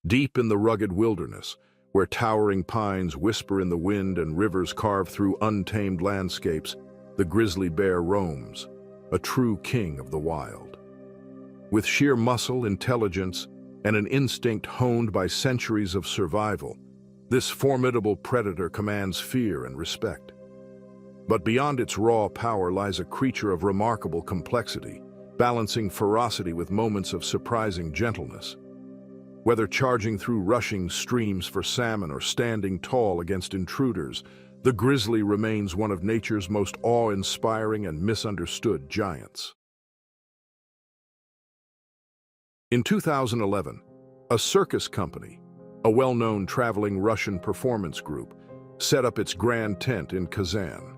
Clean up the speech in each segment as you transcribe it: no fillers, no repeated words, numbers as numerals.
Deep in the rugged wilderness, where towering pines whisper in the wind and rivers carve through untamed landscapes, the grizzly bear roams, a true king of the wild. With sheer muscle, intelligence, and an instinct honed by centuries of survival, this formidable predator commands fear and respect. But beyond its raw power lies a creature of remarkable complexity, balancing ferocity with moments of surprising gentleness. Whether charging through rushing streams for salmon or standing tall against intruders, the grizzly remains one of nature's most awe-inspiring and misunderstood giants. In 2011, a circus company, a well-known traveling Russian performance group, set up its grand tent in Kazan.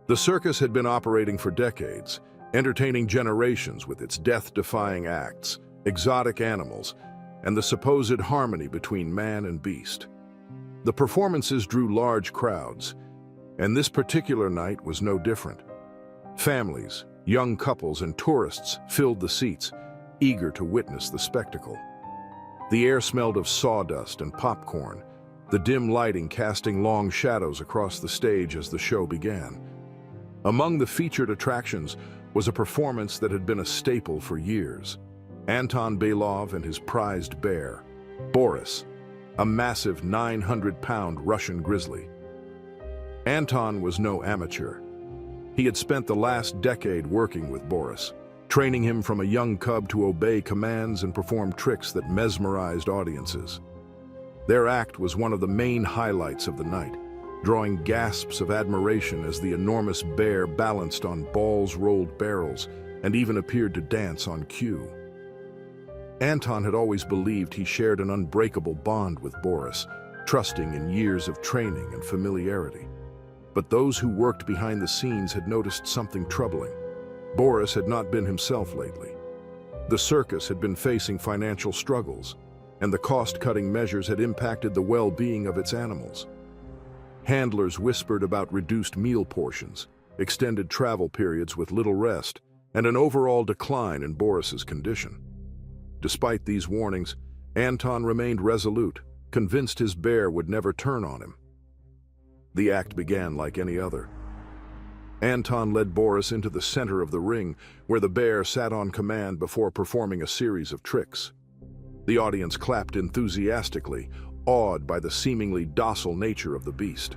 The circus had been operating for decades, entertaining generations with its death-defying acts, exotic animals, and the supposed harmony between man and beast. The performances drew large crowds, and this particular night was no different. Families, young couples, and tourists filled the seats, eager to witness the spectacle. The air smelled of sawdust and popcorn, the dim lighting casting long shadows across the stage as the show began. Among the featured attractions was a performance that had been a staple for years. Anton Belov and his prized bear, Boris, a massive 900-pound Russian grizzly. Anton was no amateur. He had spent the last decade working with Boris, training him from a young cub to obey commands and perform tricks that mesmerized audiences. Their act was one of the main highlights of the night, drawing gasps of admiration as the enormous bear balanced on balls-rolled barrels and even appeared to dance on cue. Anton had always believed he shared an unbreakable bond with Boris, trusting in years of training and familiarity. But those who worked behind the scenes had noticed something troubling. Boris had not been himself lately. The circus had been facing financial struggles, and the cost-cutting measures had impacted the well-being of its animals. Handlers whispered about reduced meal portions, extended travel periods with little rest, and an overall decline in Boris's condition. Despite these warnings, Anton remained resolute, convinced his bear would never turn on him. The act began like any other. Anton led Boris into the center of the ring, where the bear sat on command before performing a series of tricks. The audience clapped enthusiastically, awed by the seemingly docile nature of the beast.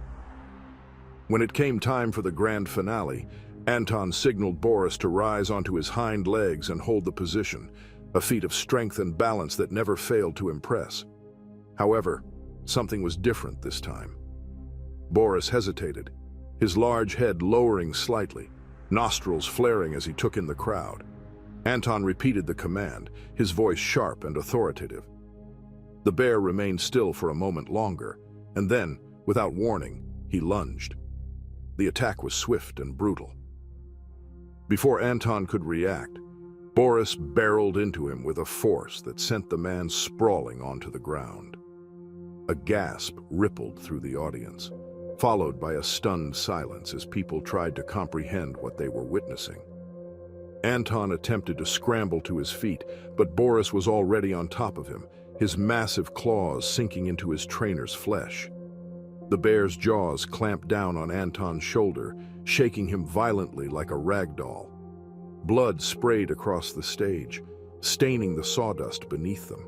When it came time for the grand finale, Anton signaled Boris to rise onto his hind legs and hold the position, a feat of strength and balance that never failed to impress. However, something was different this time. Boris hesitated, his large head lowering slightly, nostrils flaring as he took in the crowd. Anton repeated the command, his voice sharp and authoritative. The bear remained still for a moment longer, and then, without warning, he lunged. The attack was swift and brutal. Before Anton could react, Boris barreled into him with a force that sent the man sprawling onto the ground. A gasp rippled through the audience, followed by a stunned silence as people tried to comprehend what they were witnessing. Anton attempted to scramble to his feet, but Boris was already on top of him, his massive claws sinking into his trainer's flesh. The bear's jaws clamped down on Anton's shoulder, shaking him violently like a rag doll. Blood sprayed across the stage, staining the sawdust beneath them.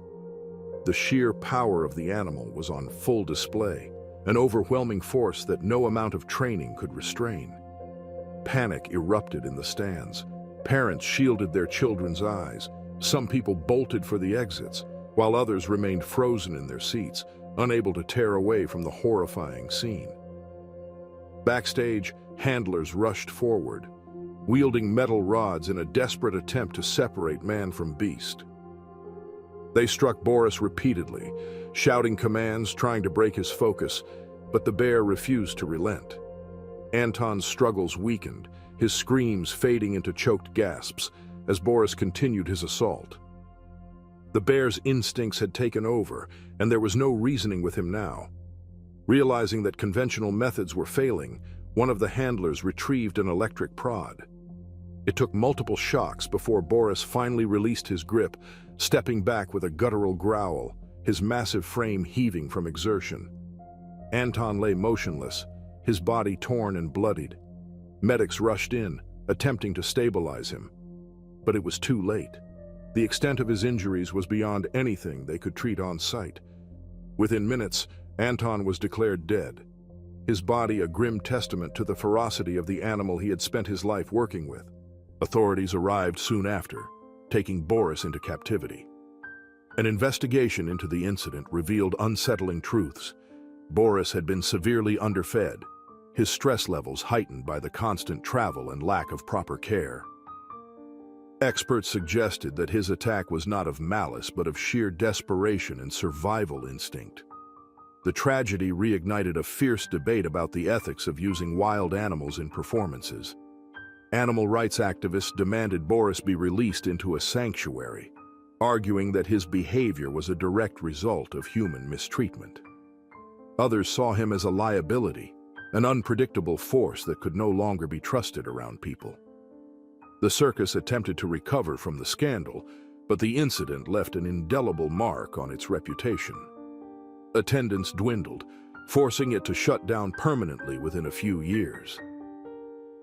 The sheer power of the animal was on full display, an overwhelming force that no amount of training could restrain. Panic erupted in the stands. Parents shielded their children's eyes. Some people bolted for the exits, while others remained frozen in their seats, unable to tear away from the horrifying scene. Backstage, handlers rushed forward, wielding metal rods in a desperate attempt to separate man from beast. They struck Boris repeatedly, shouting commands, trying to break his focus, but the bear refused to relent. Anton's struggles weakened, his screams fading into choked gasps as Boris continued his assault. The bear's instincts had taken over, and there was no reasoning with him now. Realizing that conventional methods were failing, one of the handlers retrieved an electric prod. It took multiple shocks before Boris finally released his grip, stepping back with a guttural growl, his massive frame heaving from exertion. Anton lay motionless, his body torn and bloodied. Medics rushed in, attempting to stabilize him. But it was too late. The extent of his injuries was beyond anything they could treat on site. Within minutes, Anton was declared dead, his body a grim testament to the ferocity of the animal he had spent his life working with. Authorities arrived soon after, taking Boris into captivity. An investigation into the incident revealed unsettling truths. Boris had been severely underfed, his stress levels heightened by the constant travel and lack of proper care. Experts suggested that his attack was not of malice but of sheer desperation and survival instinct. The tragedy reignited a fierce debate about the ethics of using wild animals in performances. Animal rights activists demanded Boris be released into a sanctuary, arguing that his behavior was a direct result of human mistreatment. Others saw him as a liability, an unpredictable force that could no longer be trusted around people. The circus attempted to recover from the scandal, but the incident left an indelible mark on its reputation. Attendance dwindled, forcing it to shut down permanently within a few years.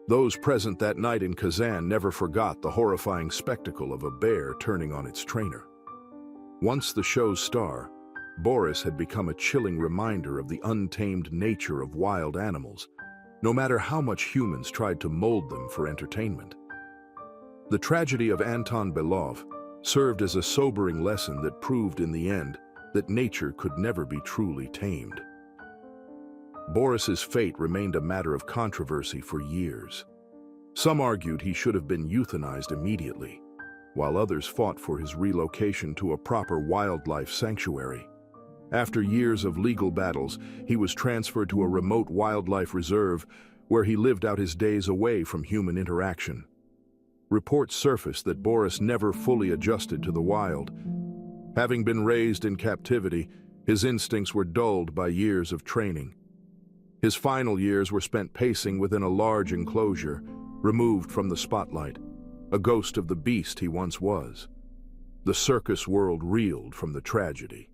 Those present that night in Kazan never forgot the horrifying spectacle of a bear turning on its trainer. Once the show's star, Boris had become a chilling reminder of the untamed nature of wild animals, no matter how much humans tried to mold them for entertainment. The tragedy of Anton Belov served as a sobering lesson that proved in the end that nature could never be truly tamed. Boris's fate remained a matter of controversy for years. Some argued he should have been euthanized immediately, while others fought for his relocation to a proper wildlife sanctuary. After years of legal battles, he was transferred to a remote wildlife reserve where he lived out his days away from human interaction. Reports surfaced that Boris never fully adjusted to the wild. Having been raised in captivity, his instincts were dulled by years of training. His final years were spent pacing within a large enclosure, removed from the spotlight, a ghost of the beast he once was. The circus world reeled from the tragedy.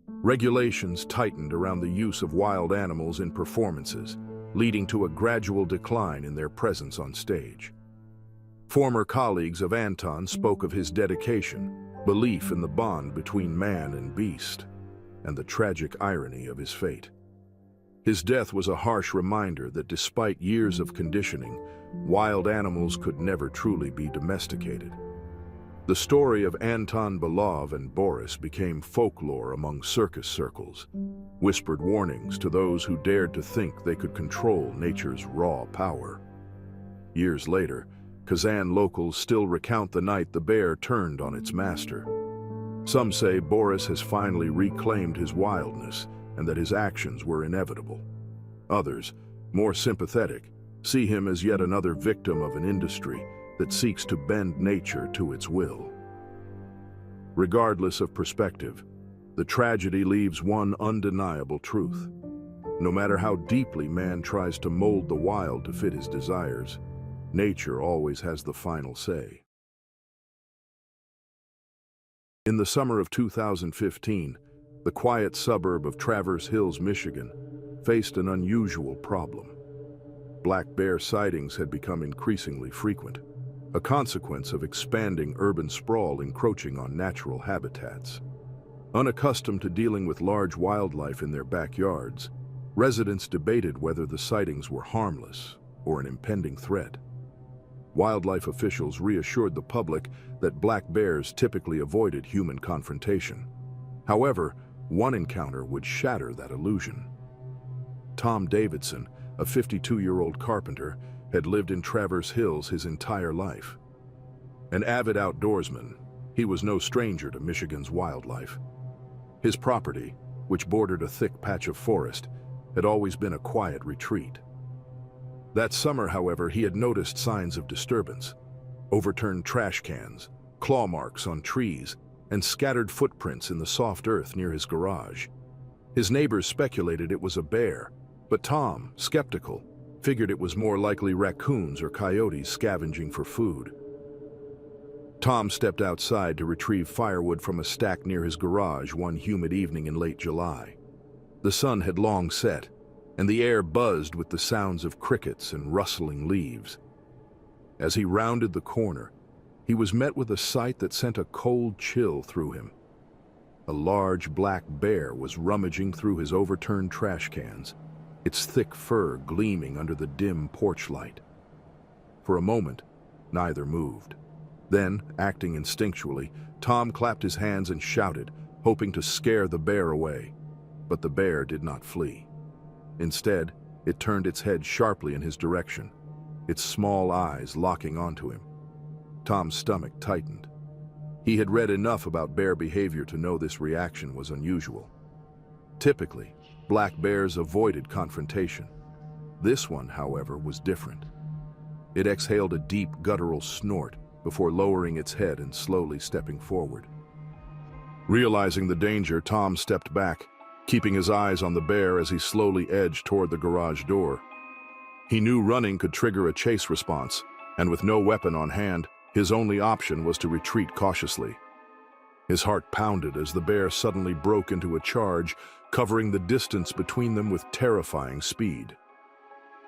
Regulations tightened around the use of wild animals in performances, leading to a gradual decline in their presence on stage. Former colleagues of Anton spoke of his dedication, belief in the bond between man and beast, and the tragic irony of his fate. His death was a harsh reminder that despite years of conditioning, wild animals could never truly be domesticated. The story of Anton Belov and Boris became folklore among circus circles, whispered warnings to those who dared to think they could control nature's raw power. Years later, Kazan locals still recount the night the bear turned on its master. Some say Boris has finally reclaimed his wildness and that his actions were inevitable. Others, more sympathetic, see him as yet another victim of an industry that seeks to bend nature to its will. Regardless of perspective, the tragedy leaves one undeniable truth. No matter how deeply man tries to mold the wild to fit his desires, nature always has the final say. In the summer of 2015, the quiet suburb of Traverse Hills, Michigan, faced an unusual problem. Black bear sightings had become increasingly frequent, a consequence of expanding urban sprawl encroaching on natural habitats. Unaccustomed to dealing with large wildlife in their backyards, residents debated whether the sightings were harmless or an impending threat. Wildlife officials reassured the public that black bears typically avoided human confrontation. However, one encounter would shatter that illusion. Tom Davidson, a 52-year-old carpenter, had lived in Traverse Hills his entire life. An avid outdoorsman, he was no stranger to Michigan's wildlife. His property, which bordered a thick patch of forest, had always been a quiet retreat. That summer, however, he had noticed signs of disturbance: overturned trash cans, claw marks on trees, and scattered footprints in the soft earth near his garage. His neighbors speculated it was a bear, but Tom, skeptical, figured it was more likely raccoons or coyotes scavenging for food. Tom stepped outside to retrieve firewood from a stack near his garage one humid evening in late July. The sun had long set, and the air buzzed with the sounds of crickets and rustling leaves. As he rounded the corner, he was met with a sight that sent a cold chill through him. A large black bear was rummaging through his overturned trash cans, its thick fur gleaming under the dim porch light. For a moment, neither moved. Then, acting instinctually, Tom clapped his hands and shouted, hoping to scare the bear away. But the bear did not flee. Instead, it turned its head sharply in his direction, its small eyes locking onto him. Tom's stomach tightened. He had read enough about bear behavior to know this reaction was unusual. Typically, black bears avoided confrontation. This one, however, was different. It exhaled a deep, guttural snort before lowering its head and slowly stepping forward. Realizing the danger, Tom stepped back, keeping his eyes on the bear as he slowly edged toward the garage door. He knew running could trigger a chase response, and with no weapon on hand, his only option was to retreat cautiously. His heart pounded as the bear suddenly broke into a charge, covering the distance between them with terrifying speed.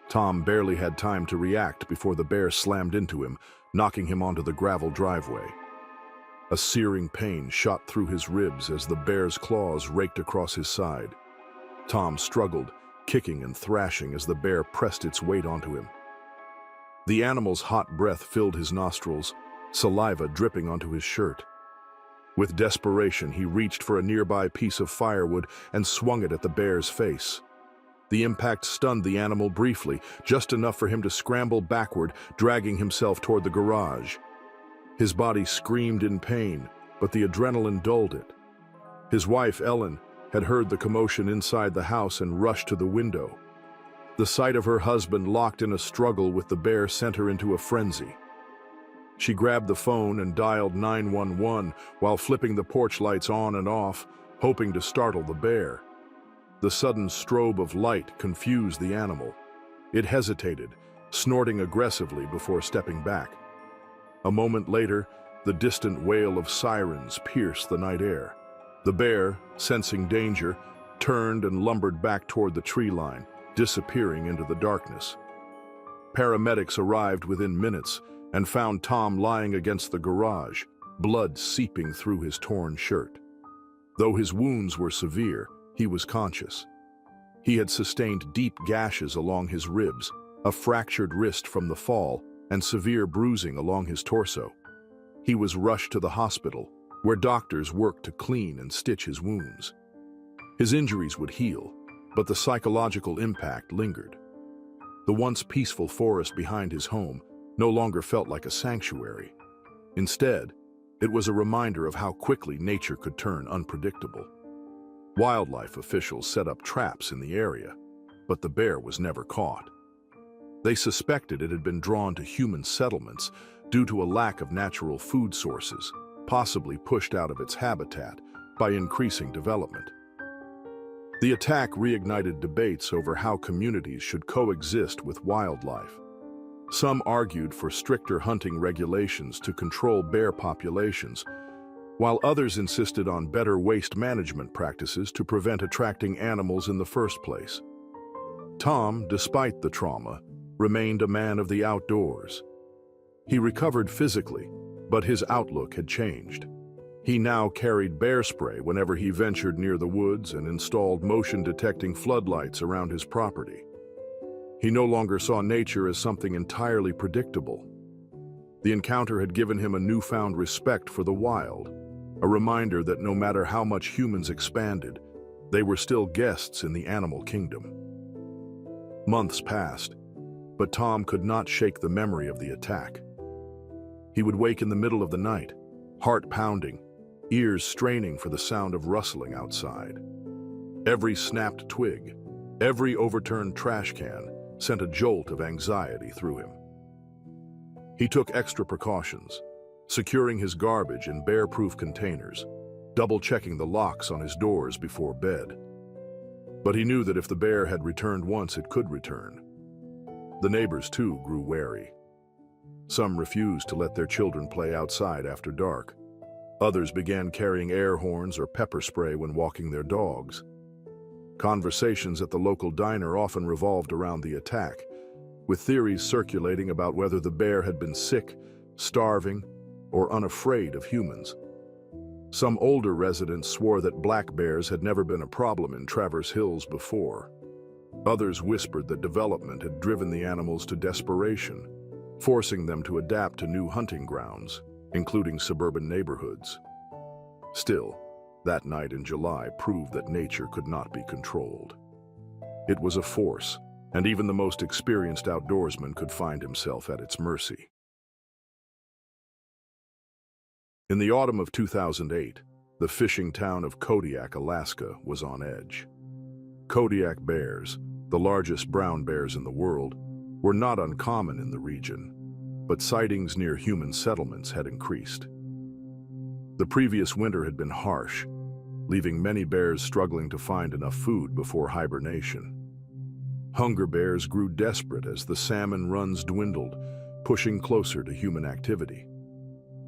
Tom barely had time to react before the bear slammed into him, knocking him onto the gravel driveway. A searing pain shot through his ribs as the bear's claws raked across his side. Tom struggled, kicking and thrashing as the bear pressed its weight onto him. The animal's hot breath filled his nostrils, saliva dripping onto his shirt. With desperation, he reached for a nearby piece of firewood and swung it at the bear's face. The impact stunned the animal briefly, just enough for him to scramble backward, dragging himself toward the garage. His body screamed in pain, but the adrenaline dulled it. His wife, Ellen, had heard the commotion inside the house and rushed to the window. The sight of her husband locked in a struggle with the bear sent her into a frenzy. She grabbed the phone and dialed 911 while flipping the porch lights on and off, hoping to startle the bear. The sudden strobe of light confused the animal. It hesitated, snorting aggressively before stepping back. A moment later, the distant wail of sirens pierced the night air. The bear, sensing danger, turned and lumbered back toward the tree line, disappearing into the darkness. Paramedics arrived within minutes and found Tom lying against the garage, blood seeping through his torn shirt. Though his wounds were severe, he was conscious. He had sustained deep gashes along his ribs, a fractured wrist from the fall, and severe bruising along his torso. He was rushed to the hospital, where doctors worked to clean and stitch his wounds. His injuries would heal, but the psychological impact lingered. The once peaceful forest behind his home no longer felt like a sanctuary. Instead, it was a reminder of how quickly nature could turn unpredictable. Wildlife officials set up traps in the area, but the bear was never caught. They suspected it had been drawn to human settlements due to a lack of natural food sources, possibly pushed out of its habitat by increasing development. The attack reignited debates over how communities should coexist with wildlife. Some argued for stricter hunting regulations to control bear populations, while others insisted on better waste management practices to prevent attracting animals in the first place. Tom, despite the trauma, remained a man of the outdoors. He recovered physically, but his outlook had changed. He now carried bear spray whenever he ventured near the woods and installed motion-detecting floodlights around his property. He no longer saw nature as something entirely predictable. The encounter had given him a newfound respect for the wild, a reminder that no matter how much humans expanded, they were still guests in the animal kingdom. Months passed, but Tom could not shake the memory of the attack. He would wake in the middle of the night, heart pounding, ears straining for the sound of rustling outside. Every snapped twig, every overturned trash can sent a jolt of anxiety through him. He took extra precautions, securing his garbage in bear-proof containers, double-checking the locks on his doors before bed. But he knew that if the bear had returned once, it could return. The neighbors, too, grew wary. Some refused to let their children play outside after dark. Others began carrying air horns or pepper spray when walking their dogs. Conversations at the local diner often revolved around the attack, with theories circulating about whether the bear had been sick, starving, or unafraid of humans. Some older residents swore that black bears had never been a problem in Traverse Hills before. Others whispered that development had driven the animals to desperation, forcing them to adapt to new hunting grounds, including suburban neighborhoods. Still, that night in July proved that nature could not be controlled. It was a force, and even the most experienced outdoorsman could find himself at its mercy. In the autumn of 2008, the fishing town of Kodiak, Alaska, was on edge. Kodiak bears, the largest brown bears in the world, were not uncommon in the region, but sightings near human settlements had increased. The previous winter had been harsh, leaving many bears struggling to find enough food before hibernation. Hunger bears grew desperate as the salmon runs dwindled, pushing closer to human activity.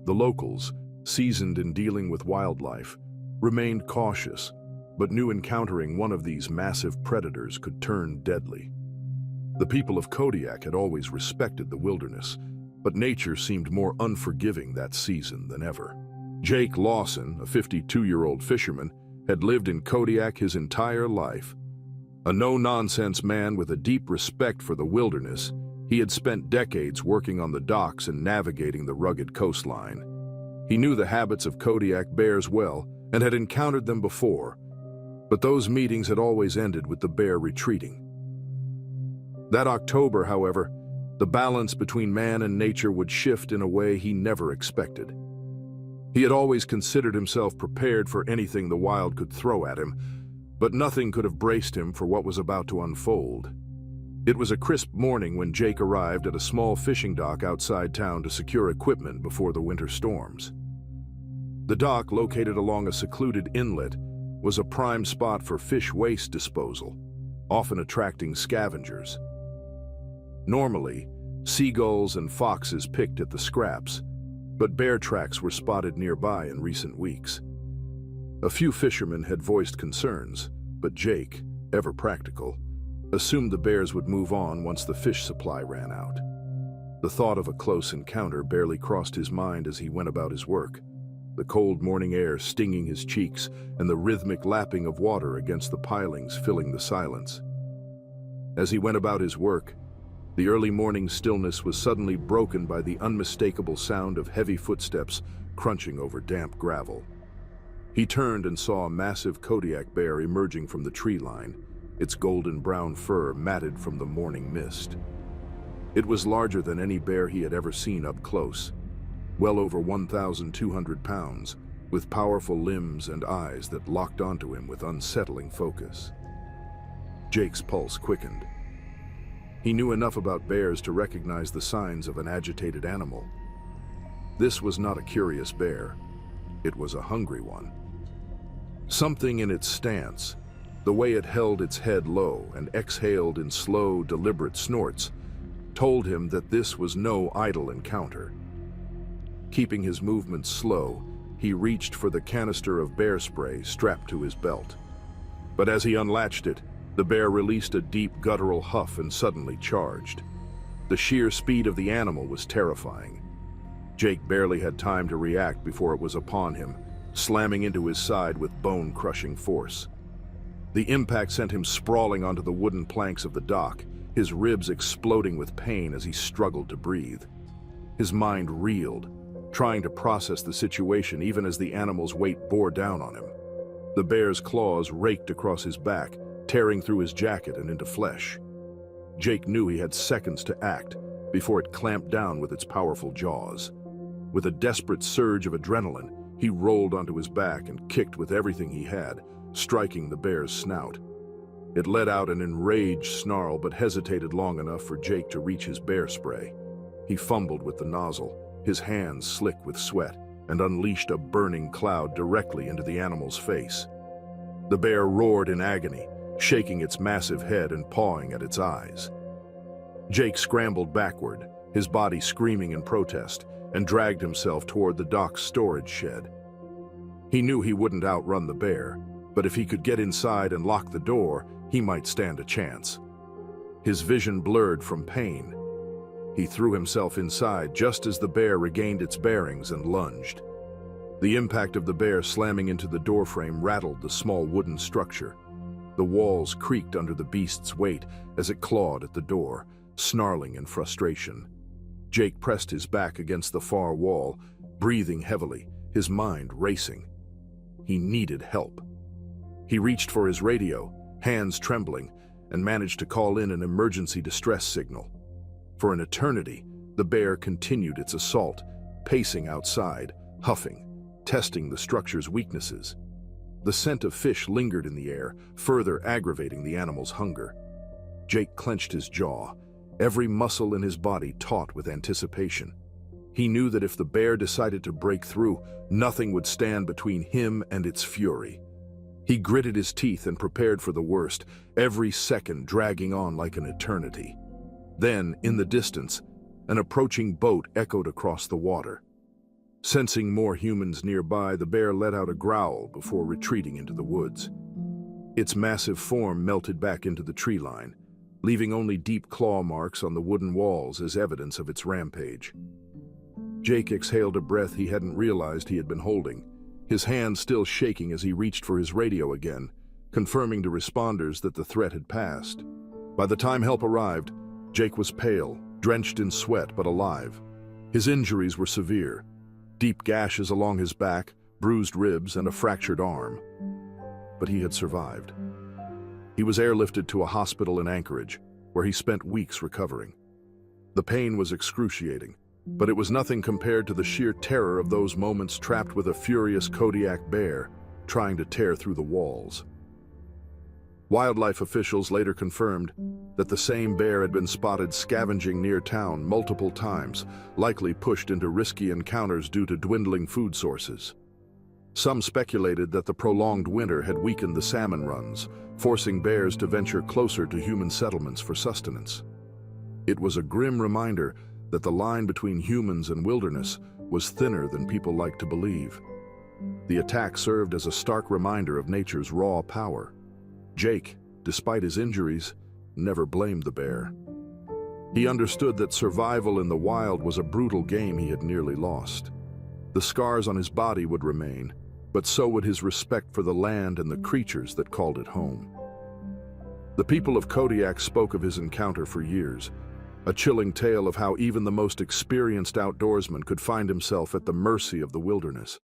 The locals, seasoned in dealing with wildlife, remained cautious, but knew encountering one of these massive predators could turn deadly. The people of Kodiak had always respected the wilderness, but nature seemed more unforgiving that season than ever. Jake Lawson, a 52-year-old fisherman, had lived in Kodiak his entire life. A no-nonsense man with a deep respect for the wilderness, he had spent decades working on the docks and navigating the rugged coastline. He knew the habits of Kodiak bears well and had encountered them before, but those meetings had always ended with the bear retreating. That October, however, the balance between man and nature would shift in a way he never expected. He had always considered himself prepared for anything the wild could throw at him, but nothing could have braced him for what was about to unfold. It was a crisp morning when Jake arrived at a small fishing dock outside town to secure equipment before the winter storms. The dock, located along a secluded inlet, was a prime spot for fish waste disposal, often attracting scavengers. Normally, seagulls and foxes picked at the scraps, but bear tracks were spotted nearby in recent weeks. A few fishermen had voiced concerns, but Jake, ever practical, assumed the bears would move on once the fish supply ran out. The thought of a close encounter barely crossed his mind as he went about his work, the cold morning air stinging his cheeks and the rhythmic lapping of water against the pilings filling the silence. As he went about his work, the early morning stillness was suddenly broken by the unmistakable sound of heavy footsteps crunching over damp gravel. He turned and saw a massive Kodiak bear emerging from the tree line, its golden brown fur matted from the morning mist. It was larger than any bear he had ever seen up close, well over 1,200 pounds, with powerful limbs and eyes that locked onto him with unsettling focus. Jake's pulse quickened. He knew enough about bears to recognize the signs of an agitated animal. This was not a curious bear. It was a hungry one. Something in its stance, the way it held its head low and exhaled in slow, deliberate snorts, told him that this was no idle encounter. Keeping his movements slow, he reached for the canister of bear spray strapped to his belt. But as he unlatched it, the bear released a deep guttural huff and suddenly charged. The sheer speed of the animal was terrifying. Jake barely had time to react before it was upon him, slamming into his side with bone-crushing force. The impact sent him sprawling onto the wooden planks of the dock, his ribs exploding with pain as he struggled to breathe. His mind reeled, trying to process the situation even as the animal's weight bore down on him. The bear's claws raked across his back, tearing through his jacket and into flesh. Jake knew he had seconds to act before it clamped down with its powerful jaws. With a desperate surge of adrenaline, he rolled onto his back and kicked with everything he had, striking the bear's snout. It let out an enraged snarl but hesitated long enough for Jake to reach his bear spray. He fumbled with the nozzle, his hands slick with sweat, and unleashed a burning cloud directly into the animal's face. The bear roared in agony, shaking its massive head and pawing at its eyes. Jake scrambled backward, his body screaming in protest, and dragged himself toward the dock's storage shed. He knew he wouldn't outrun the bear, but if he could get inside and lock the door, he might stand a chance. His vision blurred from pain. He threw himself inside just as the bear regained its bearings and lunged. The impact of the bear slamming into the doorframe rattled the small wooden structure. The walls creaked under the beast's weight as it clawed at the door, snarling in frustration. Jake pressed his back against the far wall, breathing heavily, his mind racing. He needed help. He reached for his radio, hands trembling, and managed to call in an emergency distress signal. For an eternity, the bear continued its assault, pacing outside, huffing, testing the structure's weaknesses. The scent of fish lingered in the air, further aggravating the animal's hunger. Jake clenched his jaw, every muscle in his body taut with anticipation. He knew that if the bear decided to break through, nothing would stand between him and its fury. He gritted his teeth and prepared for the worst, every second dragging on like an eternity. Then, in the distance, an approaching boat echoed across the water. Sensing more humans nearby, the bear let out a growl before retreating into the woods. Its massive form melted back into the tree line, leaving only deep claw marks on the wooden walls as evidence of its rampage. Jake exhaled a breath he hadn't realized he had been holding, his hand still shaking as he reached for his radio again, confirming to responders that the threat had passed. By the time help arrived, Jake was pale, drenched in sweat but alive. His injuries were severe, deep gashes along his back, bruised ribs, and a fractured arm. But he had survived. He was airlifted to a hospital in Anchorage, where he spent weeks recovering. The pain was excruciating, but it was nothing compared to the sheer terror of those moments trapped with a furious Kodiak bear trying to tear through the walls. Wildlife officials later confirmed that the same bear had been spotted scavenging near town multiple times, likely pushed into risky encounters due to dwindling food sources. Some speculated that the prolonged winter had weakened the salmon runs, forcing bears to venture closer to human settlements for sustenance. It was a grim reminder that the line between humans and wilderness was thinner than people liked to believe. The attack served as a stark reminder of nature's raw power. Jake, despite his injuries, never blamed the bear. He understood that survival in the wild was a brutal game he had nearly lost. The scars on his body would remain, but so would his respect for the land and the creatures that called it home. The people of Kodiak spoke of his encounter for years, a chilling tale of how even the most experienced outdoorsman could find himself at the mercy of the wilderness.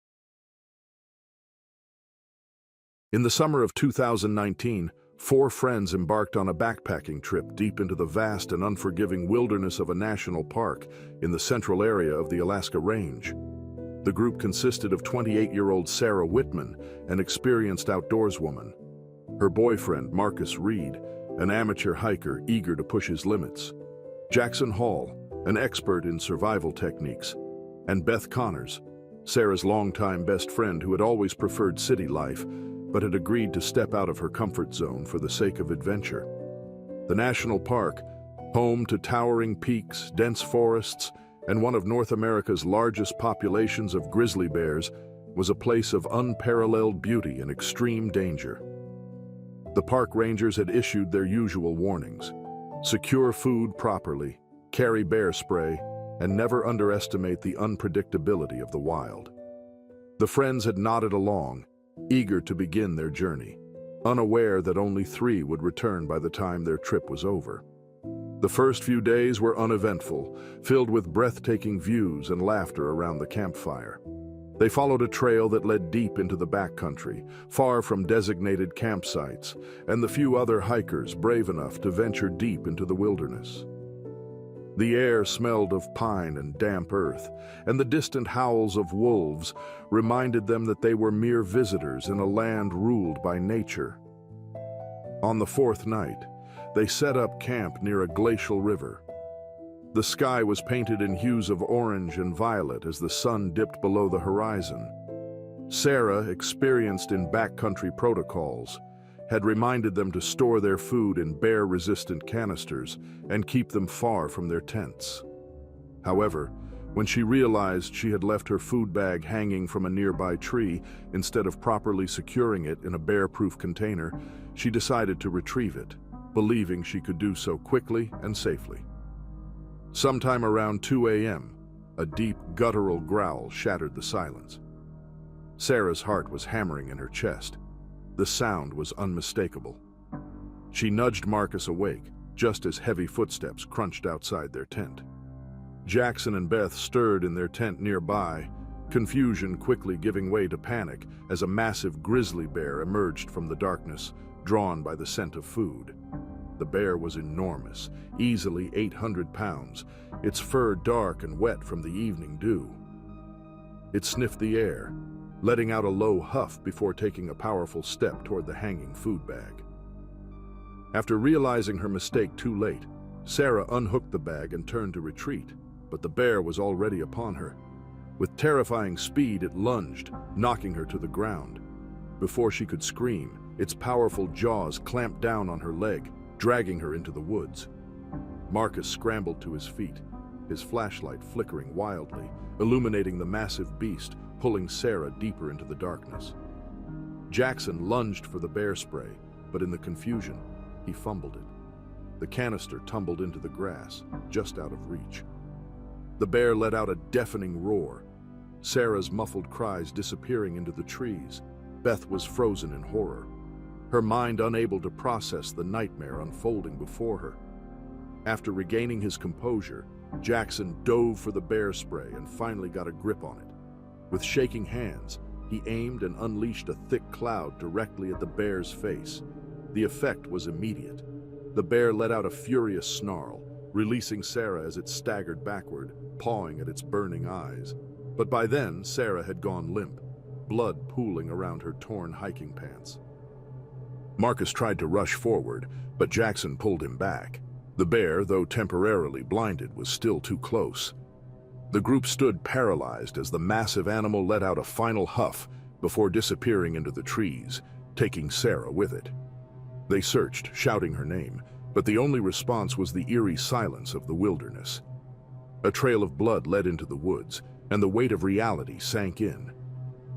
In the summer of 2019, 4 friends embarked on a backpacking trip deep into the vast and unforgiving wilderness of a national park in the central area of the Alaska Range. The group consisted of 28-year-old Sarah Whitman, an experienced outdoorswoman, her boyfriend, Marcus Reed, an amateur hiker eager to push his limits, Jackson Hall, an expert in survival techniques, and Beth Connors, Sarah's longtime best friend who had always preferred city life, but had agreed to step out of her comfort zone for the sake of adventure. The national park, home to towering peaks, dense forests, and one of North America's largest populations of grizzly bears, was a place of unparalleled beauty and extreme danger. The park rangers had issued their usual warnings: secure food properly, carry bear spray, and never underestimate the unpredictability of the wild. The friends had nodded along, eager to begin their journey, unaware that only 3 would return by the time their trip was over. The first few days were uneventful, filled with breathtaking views and laughter around the campfire. They followed a trail that led deep into the backcountry, far from designated campsites, and the few other hikers brave enough to venture deep into the wilderness. The air smelled of pine and damp earth, and the distant howls of wolves reminded them that they were mere visitors in a land ruled by nature. On the 4th night, they set up camp near a glacial river. The sky was painted in hues of orange and violet as the sun dipped below the horizon. Sarah, experienced in backcountry protocols, had reminded them to store their food in bear-resistant canisters and keep them far from their tents. However, when she realized she had left her food bag hanging from a nearby tree instead of properly securing it in a bear-proof container, she decided to retrieve it, believing she could do so quickly and safely. Sometime around 2 a.m., a deep, guttural growl shattered the silence. Sarah's heart was hammering in her chest. The sound was unmistakable. She nudged Marcus awake, just as heavy footsteps crunched outside their tent. Jackson and Beth stirred in their tent nearby, confusion quickly giving way to panic as a massive grizzly bear emerged from the darkness, drawn by the scent of food. The bear was enormous, easily 800 pounds, its fur dark and wet from the evening dew. It sniffed the air, letting out a low huff before taking a powerful step toward the hanging food bag. After realizing her mistake too late, Sarah unhooked the bag and turned to retreat, but the bear was already upon her. With terrifying speed, it lunged, knocking her to the ground. Before she could scream, its powerful jaws clamped down on her leg, dragging her into the woods. Marcus scrambled to his feet, his flashlight flickering wildly, illuminating the massive beast, pulling Sarah deeper into the darkness. Jackson lunged for the bear spray, but in the confusion, he fumbled it. The canister tumbled into the grass, just out of reach. The bear let out a deafening roar, Sarah's muffled cries disappearing into the trees. Beth was frozen in horror, her mind unable to process the nightmare unfolding before her. After regaining his composure, Jackson dove for the bear spray and finally got a grip on it. With shaking hands, he aimed and unleashed a thick cloud directly at the bear's face. The effect was immediate. The bear let out a furious snarl, releasing Sarah as it staggered backward, pawing at its burning eyes. But by then, Sarah had gone limp, blood pooling around her torn hiking pants. Marcus tried to rush forward, but Jackson pulled him back. The bear, though temporarily blinded, was still too close. The group stood paralyzed as the massive animal let out a final huff before disappearing into the trees, taking Sarah with it. They searched, shouting her name, but the only response was the eerie silence of the wilderness. A trail of blood led into the woods, and the weight of reality sank in.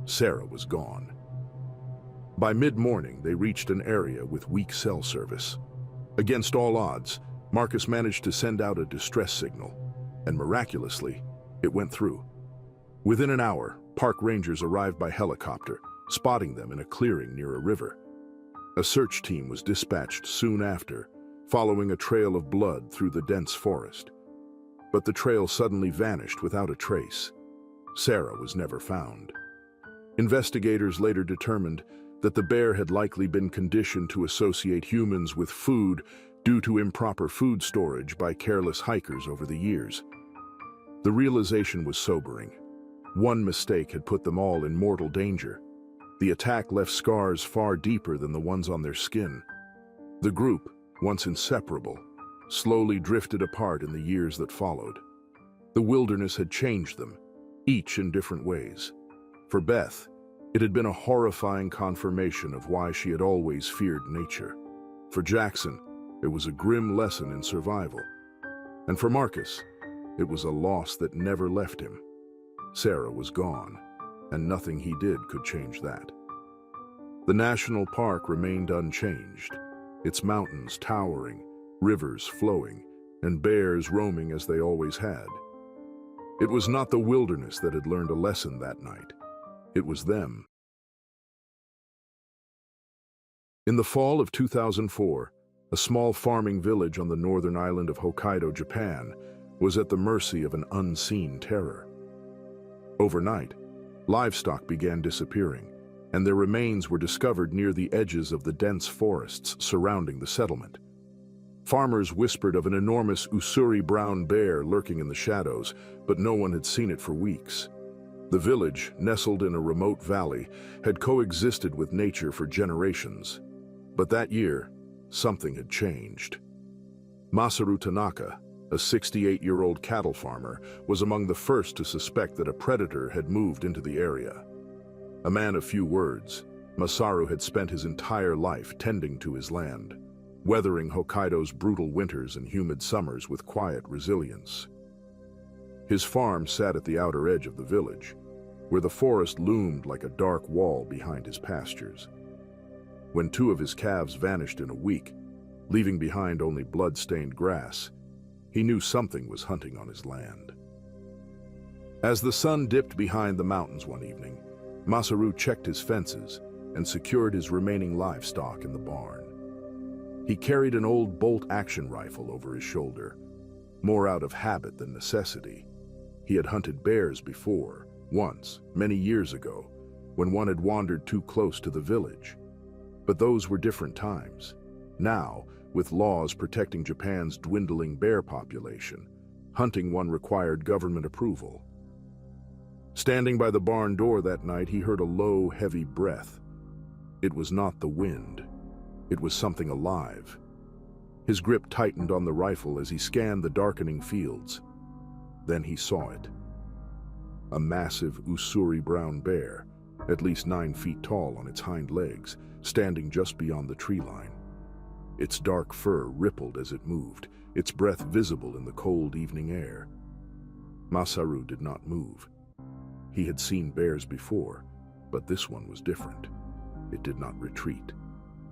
Sarah was gone. By mid-morning, they reached an area with weak cell service. Against all odds, Marcus managed to send out a distress signal, and miraculously, it went through. Within an hour, park rangers arrived by helicopter, spotting them in a clearing near a river. A search team was dispatched soon after, following a trail of blood through the dense forest. But the trail suddenly vanished without a trace. Sarah was never found. Investigators later determined that the bear had likely been conditioned to associate humans with food due to improper food storage by careless hikers over the years. The realization was sobering. One mistake had put them all in mortal danger. The attack left scars far deeper than the ones on their skin. The group, once inseparable, slowly drifted apart in the years that followed. The wilderness had changed them, each in different ways. For Beth, it had been a horrifying confirmation of why she had always feared nature. For Jackson, it was a grim lesson in survival. And for Marcus, it was a loss that never left him. Sarah was gone, and nothing he did could change that. The national park remained unchanged, its mountains towering, rivers flowing, and bears roaming as they always had. It was not the wilderness that had learned a lesson that night. It was them. In the fall of 2004, a small farming village on the northern island of Hokkaido, Japan, was at the mercy of an unseen terror. Overnight, livestock began disappearing, and their remains were discovered near the edges of the dense forests surrounding the settlement. Farmers whispered of an enormous Usuri brown bear lurking in the shadows, but no one had seen it for weeks. The village, nestled in a remote valley, had coexisted with nature for generations. But that year, something had changed. Masaru Tanaka, a 68-year-old cattle farmer, was among the first to suspect that a predator had moved into the area. A man of few words, Masaru had spent his entire life tending to his land, weathering Hokkaido's brutal winters and humid summers with quiet resilience. His farm sat at the outer edge of the village, where the forest loomed like a dark wall behind his pastures. When 2 of his calves vanished in a week, leaving behind only blood-stained grass, he knew something was hunting on his land. As the sun dipped behind the mountains one evening, Masaru checked his fences and secured his remaining livestock in the barn. He carried an old bolt-action rifle over his shoulder, more out of habit than necessity. He had hunted bears before, once, many years ago, when one had wandered too close to the village. But those were different times. Now, with laws protecting Japan's dwindling bear population, hunting one required government approval. Standing by the barn door that night, he heard a low, heavy breath. It was not the wind. It was something alive. His grip tightened on the rifle as he scanned the darkening fields. Then he saw it. A massive Usuri brown bear, at least 9 feet tall on its hind legs, standing just beyond the tree line. Its dark fur rippled as it moved, its breath visible in the cold evening air. Masaru did not move. He had seen bears before, but this one was different. It did not retreat.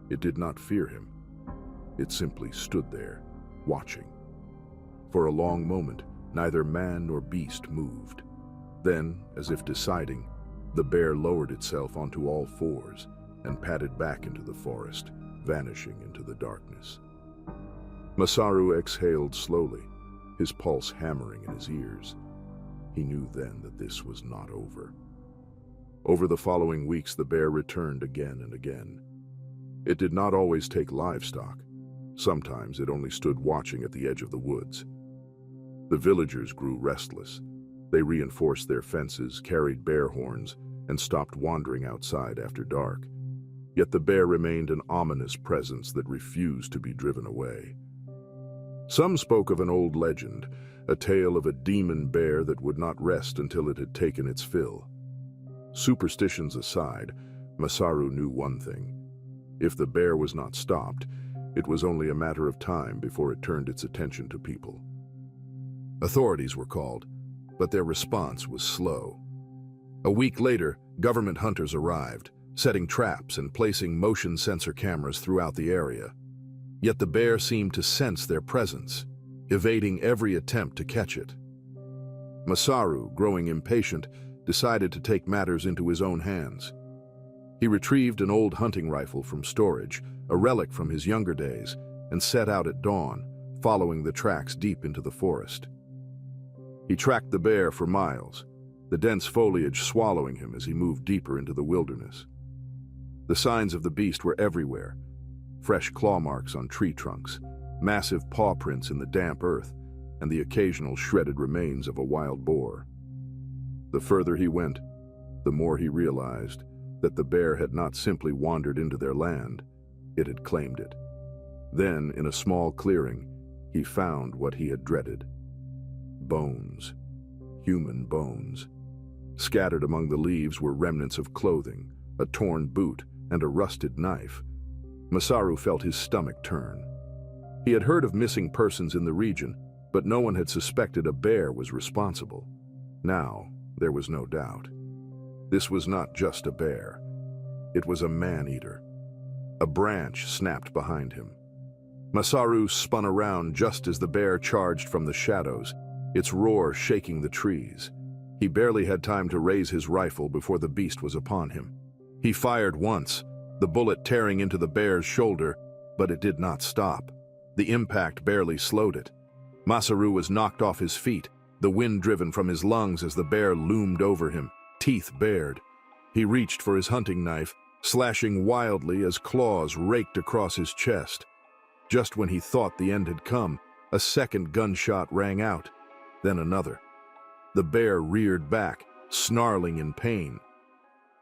It did not fear him. It simply stood there, watching. For a long moment, neither man nor beast moved. Then, as if deciding, the bear lowered itself onto all 4s and padded back into the forest, vanishing into the darkness. Masaru exhaled slowly, his pulse hammering in his ears. He knew then that this was not over. Over the following weeks, the bear returned again and again. It did not always take livestock. Sometimes it only stood watching at the edge of the woods. The villagers grew restless. They reinforced their fences, carried bear horns, and stopped wandering outside after dark. Yet the bear remained an ominous presence that refused to be driven away. Some spoke of an old legend, a tale of a demon bear that would not rest until it had taken its fill. Superstitions aside, Masaru knew one thing. If the bear was not stopped, it was only a matter of time before it turned its attention to people. Authorities were called, but their response was slow. A week later, government hunters arrived, setting traps and placing motion sensor cameras throughout the area. Yet the bear seemed to sense their presence, evading every attempt to catch it. Masaru, growing impatient, decided to take matters into his own hands. He retrieved an old hunting rifle from storage, a relic from his younger days, and set out at dawn, following the tracks deep into the forest. He tracked the bear for miles, the dense foliage swallowing him as he moved deeper into the wilderness. The signs of the beast were everywhere: fresh claw marks on tree trunks, massive paw prints in the damp earth, and the occasional shredded remains of a wild boar. The further he went, the more he realized that the bear had not simply wandered into their land, it had claimed it. Then, in a small clearing, he found what he had dreaded. Bones. Human bones. Scattered among the leaves were remnants of clothing, a torn boot, and a rusted knife. Masaru felt his stomach turn. He had heard of missing persons in the region, but no one had suspected a bear was responsible. Now, there was no doubt. This was not just a bear. It was a man-eater. A branch snapped behind him. Masaru spun around just as the bear charged from the shadows, its roar shaking the trees. He barely had time to raise his rifle before the beast was upon him. He fired once, the bullet tearing into the bear's shoulder, but it did not stop. The impact barely slowed it. Masaru was knocked off his feet, the wind driven from his lungs as the bear loomed over him, teeth bared. He reached for his hunting knife, slashing wildly as claws raked across his chest. Just when he thought the end had come, a second gunshot rang out, then another. The bear reared back, snarling in pain.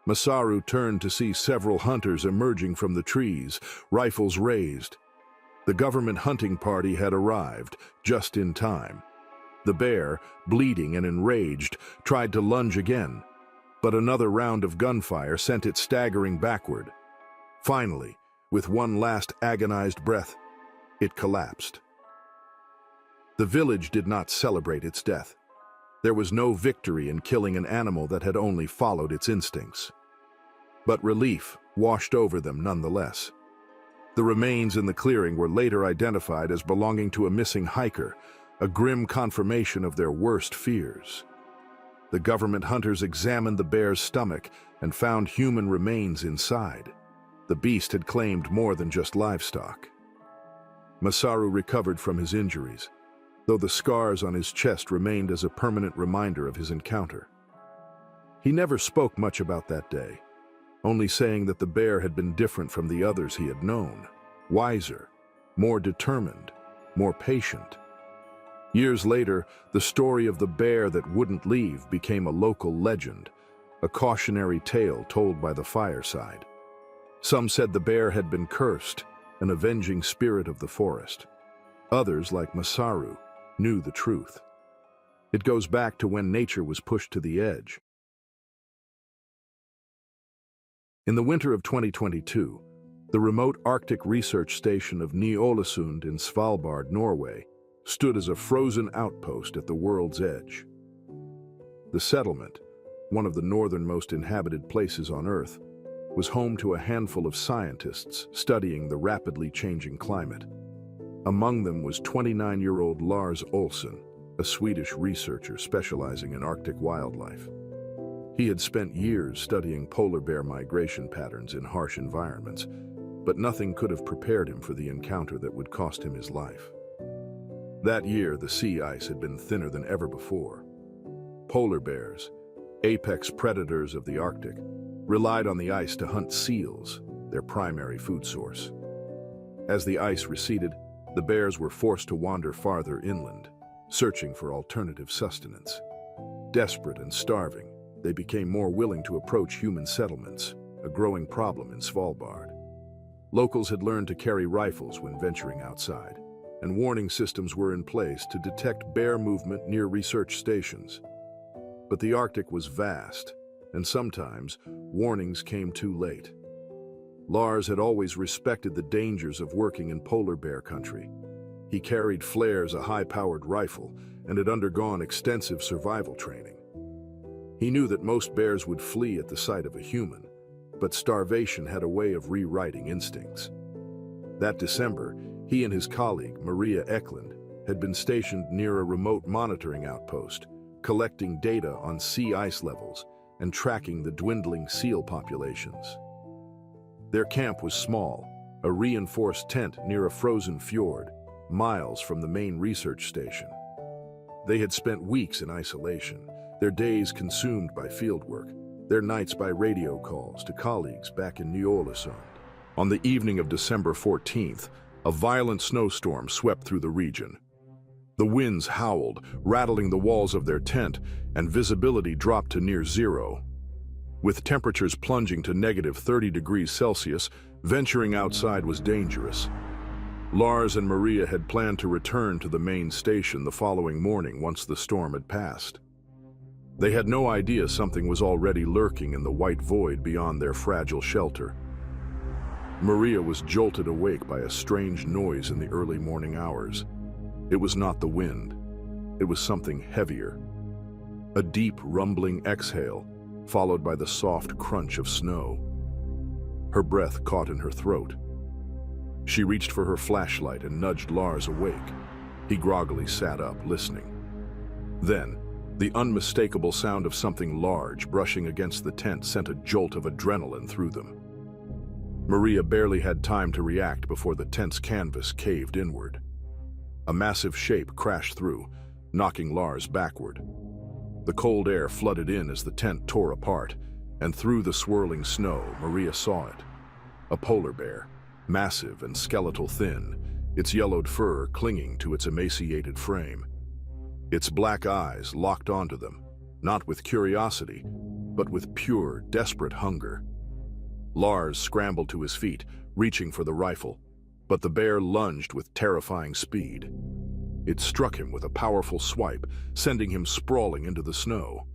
Masaru turned to see several hunters emerging from the trees, rifles raised. The government hunting party had arrived, just in time. The bear, bleeding and enraged, tried to lunge again, but another round of gunfire sent it staggering backward. Finally, with one last agonized breath, it collapsed. The village did not celebrate its death. There was no victory in killing an animal that had only followed its instincts. But relief washed over them nonetheless. The remains in the clearing were later identified as belonging to a missing hiker, a grim confirmation of their worst fears. The government hunters examined the bear's stomach and found human remains inside. The beast had claimed more than just livestock. Masaru recovered from his injuries, though the scars on his chest remained as a permanent reminder of his encounter. He never spoke much about that day, only saying that the bear had been different from the others he had known, wiser, more determined, more patient. Years later, the story of the bear that wouldn't leave became a local legend, a cautionary tale told by the fireside. Some said the bear had been cursed, an avenging spirit of the forest. Others, like Masaru, knew the truth. It goes back to when nature was pushed to the edge. In the winter of 2022, the remote Arctic research station of Ny-Ålesund in Svalbard, Norway, stood as a frozen outpost at the world's edge. The settlement, one of the northernmost inhabited places on Earth, was home to a handful of scientists studying the rapidly changing climate. Among them was 29-year-old Lars Olsson, a Swedish researcher specializing in Arctic wildlife. He had spent years studying polar bear migration patterns in harsh environments, but nothing could have prepared him for the encounter that would cost him his life. That year, the sea ice had been thinner than ever before. Polar bears, apex predators of the Arctic, relied on the ice to hunt seals, their primary food source. As the ice receded, the bears were forced to wander farther inland, searching for alternative sustenance. Desperate and starving, they became more willing to approach human settlements, a growing problem in Svalbard. Locals had learned to carry rifles when venturing outside, and warning systems were in place to detect bear movement near research stations. But the Arctic was vast, and sometimes warnings came too late. Lars had always respected the dangers of working in polar bear country. He carried flares, a high-powered rifle, and had undergone extensive survival training. He knew that most bears would flee at the sight of a human, but starvation had a way of rewriting instincts. That December, he and his colleague, Maria Eklund, had been stationed near a remote monitoring outpost, collecting data on sea ice levels and tracking the dwindling seal populations. Their camp was small, a reinforced tent near a frozen fjord, miles from the main research station. They had spent weeks in isolation, their days consumed by fieldwork, their nights by radio calls to colleagues back in Ny-Ålesund. On the evening of December 14th, a violent snowstorm swept through the region. The winds howled, rattling the walls of their tent, and visibility dropped to near zero. With temperatures plunging to -30 degrees Celsius, venturing outside was dangerous. Lars and Maria had planned to return to the main station the following morning once the storm had passed. They had no idea something was already lurking in the white void beyond their fragile shelter. Maria was jolted awake by a strange noise in the early morning hours. It was not the wind. It was something heavier. A deep, rumbling exhale, followed by the soft crunch of snow. Her breath caught in her throat. She reached for her flashlight and nudged Lars awake. He groggily sat up, listening. Then, the unmistakable sound of something large brushing against the tent sent a jolt of adrenaline through them. Maria barely had time to react before the tent's canvas caved inward. A massive shape crashed through, knocking Lars backward. The cold air flooded in as the tent tore apart, and through the swirling snow, Maria saw it. A polar bear, massive and skeletal thin, its yellowed fur clinging to its emaciated frame. Its black eyes locked onto them, not with curiosity, but with pure, desperate hunger. Lars scrambled to his feet, reaching for the rifle, but the bear lunged with terrifying speed. It struck him with a powerful swipe, sending him sprawling into the snow.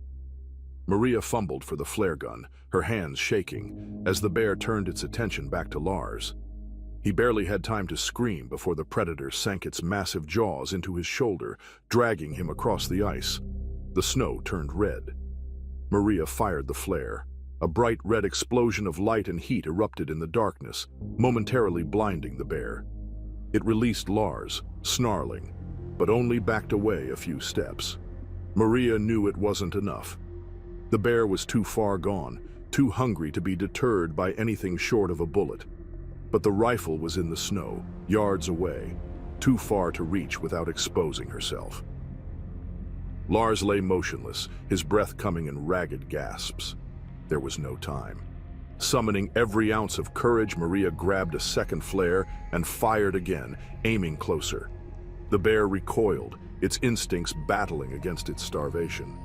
Maria fumbled for the flare gun, her hands shaking, as the bear turned its attention back to Lars. He barely had time to scream before the predator sank its massive jaws into his shoulder, dragging him across the ice. The snow turned red. Maria fired the flare. A bright red explosion of light and heat erupted in the darkness, momentarily blinding the bear. It released Lars, snarling, but only backed away a few steps. Maria knew it wasn't enough. The bear was too far gone, too hungry to be deterred by anything short of a bullet. But the rifle was in the snow, yards away, too far to reach without exposing herself. Lars lay motionless, his breath coming in ragged gasps. There was no time. Summoning every ounce of courage, Maria grabbed a second flare and fired again, aiming closer. The bear recoiled, its instincts battling against its starvation.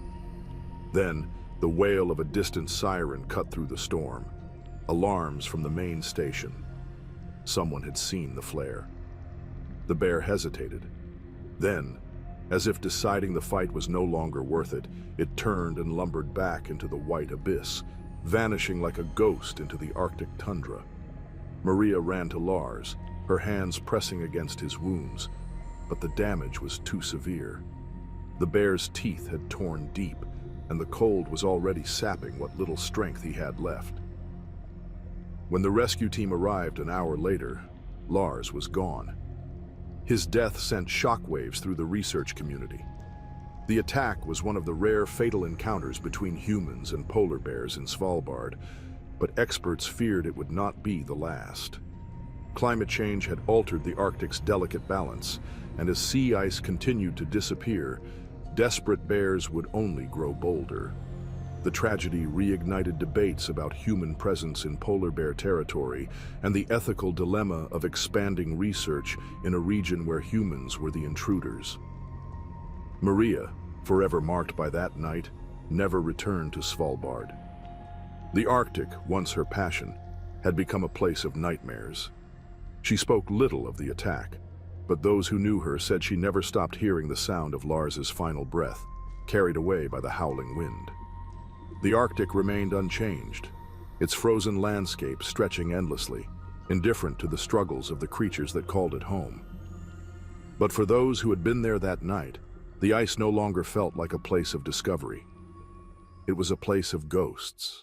Then, the wail of a distant siren cut through the storm. Alarms from the main station. Someone had seen the flare. The bear hesitated. Then, as if deciding the fight was no longer worth it, it turned and lumbered back into the white abyss, vanishing like a ghost into the Arctic tundra. Maria ran to Lars, her hands pressing against his wounds, but the damage was too severe. The bear's teeth had torn deep, and the cold was already sapping what little strength he had left. When the rescue team arrived an hour later, Lars was gone. His death sent shockwaves through the research community. The attack was one of the rare fatal encounters between humans and polar bears in Svalbard, but experts feared it would not be the last. Climate change had altered the Arctic's delicate balance, and as sea ice continued to disappear, desperate bears would only grow bolder. The tragedy reignited debates about human presence in polar bear territory and the ethical dilemma of expanding research in a region where humans were the intruders. Maria, forever marked by that night, never returned to Svalbard. The Arctic, once her passion, had become a place of nightmares. She spoke little of the attack, but those who knew her said she never stopped hearing the sound of Lars's final breath, carried away by the howling wind. The Arctic remained unchanged, its frozen landscape stretching endlessly, indifferent to the struggles of the creatures that called it home. But for those who had been there that night, the ice no longer felt like a place of discovery. It was a place of ghosts.